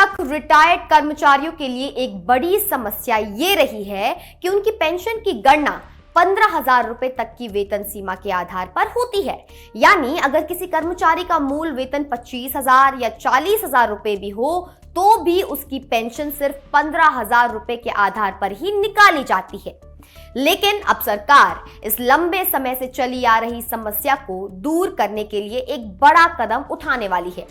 तक रिटायर्ड कर्मचारियों के लिए एक बड़ी समस्या ये रही है कि उनकी पेंशन की गणना 15,000 रुपए तक की वेतन सीमा के आधार पर होती है। यानी अगर किसी कर्मचारी का मूल वेतन 25,000 या 40,000 रुपए भी हो तो भी उसकी पेंशन सिर्फ 15,000 रुपए के आधार पर ही निकाली जाती है। लेकिन अब सरकार इस लंबे समय से चली आ रही समस्या को दूर करने के लिए एक बड़ा कदम उठाने वाली है।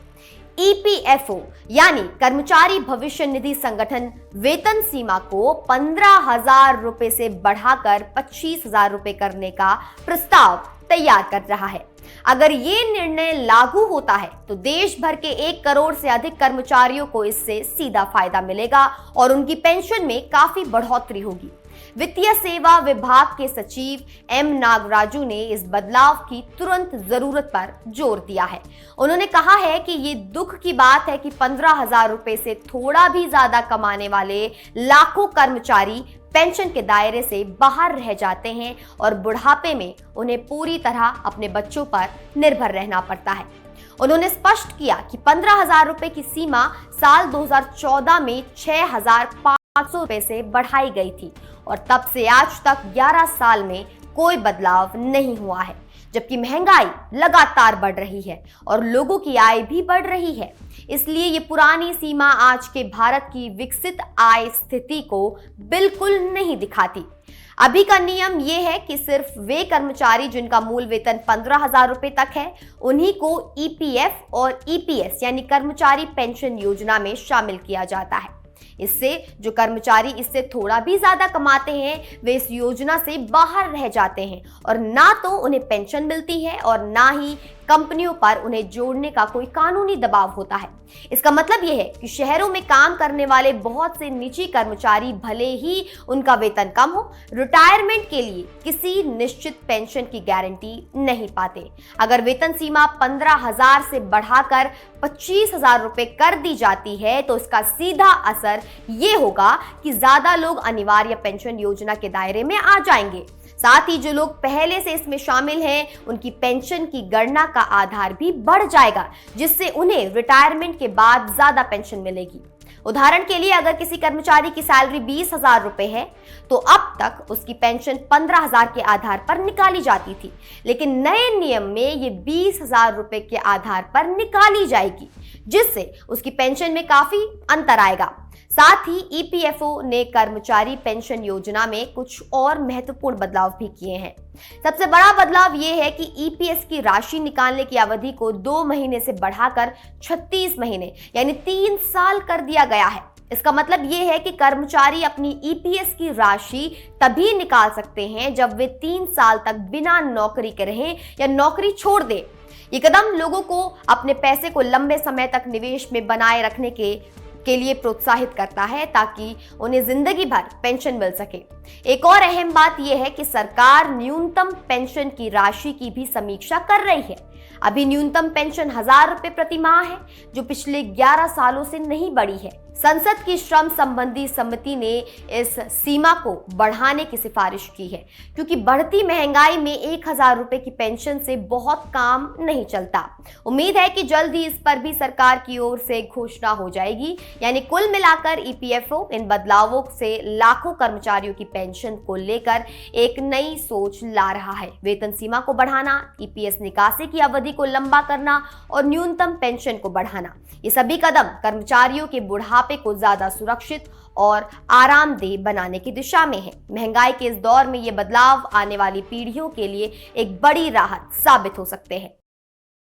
ईपीएफओ यानी कर्मचारी भविष्य निधि संगठन वेतन सीमा को 15,000 रुपए से बढ़ाकर 25,000 रुपए करने का प्रस्ताव तैयार कर रहा है। अगर ये निर्णय लागू होता है तो देश भर के 1 करोड़ से अधिक कर्मचारियों को इससे सीधा फायदा मिलेगा और उनकी पेंशन में काफी बढ़ोतरी होगी। वित्तीय सेवा विभाग के सचिव एम नागराजू ने इस बदलाव की तुरंत जरूरत पर जोर दिया है। उन्होंने कहा है कि ये दुख की बात है कि 15,000 रुपए से थोड़ा भी ज्यादा कमाने वाले लाखों कर्मचारी पेंशन के दायरे से बाहर रह जाते हैं और बुढ़ापे में उन्हें पूरी तरह अपने बच्चों पर निर्भर रहना पड़ता है। उन्होंने स्पष्ट किया कि 15,000 रुपए की सीमा साल 2014 में 6,500 रुपए से बढ़ाई गई थी और तब से आज तक 11 साल में कोई बदलाव नहीं हुआ है, जबकि महंगाई लगातार बढ़ रही है और लोगों की आय भी बढ़ रही है। इसलिए ये पुरानी सीमा आज के भारत की विकसित आय स्थिति को बिल्कुल नहीं दिखाती। अभी का नियम यह है कि सिर्फ वे कर्मचारी जिनका मूल वेतन 15,000 रुपए तक है उन्हीं को ईपीएफ और ईपीएस यानी कर्मचारी पेंशन योजना में शामिल किया जाता है। इससे जो कर्मचारी इससे थोड़ा भी ज्यादा कमाते हैं वे इस योजना से बाहर रह जाते हैं और ना तो उन्हें पेंशन मिलती है और ना ही कंपनियों पर उन्हें जोड़ने का कोई कानूनी दबाव होता है। इसका मतलब यह है कि शहरों में काम करने वाले बहुत से निजी कर्मचारी भले ही उनका वेतन कम हो, रिटायरमेंट के लिए किसी निश्चित पेंशन की गारंटी नहीं पाते। अगर वेतन सीमा 15,000 से बढ़ाकर 25,000 रुपए कर दी जाती है तो इसका सीधा असर ये होगा कि ज्यादा लोग अनिवार्य पेंशन योजना के दायरे में आ जाएंगे। साथ ही जो लोग पहले से इसमें शामिल हैं उनकी पेंशन की गणना का आधार भी बढ़ जाएगा, जिससे उन्हें रिटायरमेंट के बाद ज्यादा पेंशन मिलेगी। उदाहरण के लिए अगर किसी कर्मचारी की सैलरी 20,000 रुपए है तो अब तक उसकी पेंशन 15,000 के आधार पर निकाली जाती थी, लेकिन नए नियम में ये 20,000 रुपए के आधार पर निकाली जाएगी, जिससे उसकी पेंशन में काफी अंतर आएगा। साथ ही ईपीएफओ ने कर्मचारी पेंशन योजना में कुछ और महत्वपूर्ण बदलाव भी किए हैं। सबसे बड़ा बदलाव यह है कि ईपीएस की राशि निकालने की अवधि को 2 महीने से बढ़ाकर 36 महीने यानी 3 साल कर दिया गया है। इसका मतलब यह है कि कर्मचारी अपनी ईपीएस की राशि तभी निकाल सकते हैं जब वे 3 साल तक बिना नौकरी के रहें या नौकरी छोड़ दें। ये कदम लोगों को अपने पैसे को लंबे समय तक निवेश में बनाए रखने के लिए प्रोत्साहित करता है ताकि उन्हें जिंदगी भर पेंशन मिल सके। एक और अहम बात यह है कि सरकार न्यूनतम पेंशन की राशि की भी समीक्षा कर रही है। अभी न्यूनतम पेंशन 1,000 रुपए प्रति माह है, जो पिछले 11 सालों से नहीं बढ़ी है। संसद की श्रम संबंधी समिति ने इस सीमा को बढ़ाने की सिफारिश की है, क्योंकि बढ़ती महंगाई में 1,000 रुपए की पेंशन से बहुत काम नहीं चलता। उम्मीद है कि जल्द ही इस पर भी सरकार की ओर से घोषणा हो जाएगी। यानी कुल मिलाकर ईपीएफओ इन बदलावों से लाखों कर्मचारियों की पेंशन को लेकर एक नई सोच ला रहा है। वेतन सीमा को बढ़ाना, ईपीएस निकासी की अवधि को लंबा करना और न्यूनतम पेंशन को बढ़ाना, ये सभी कदम कर्मचारियों के बुढ़ापे को ज्यादा सुरक्षित और आरामदेह बनाने की दिशा में है। महंगाई के इस दौर में ये बदलाव आने वाली पीढ़ियों के लिए एक बड़ी राहत साबित हो सकते हैं।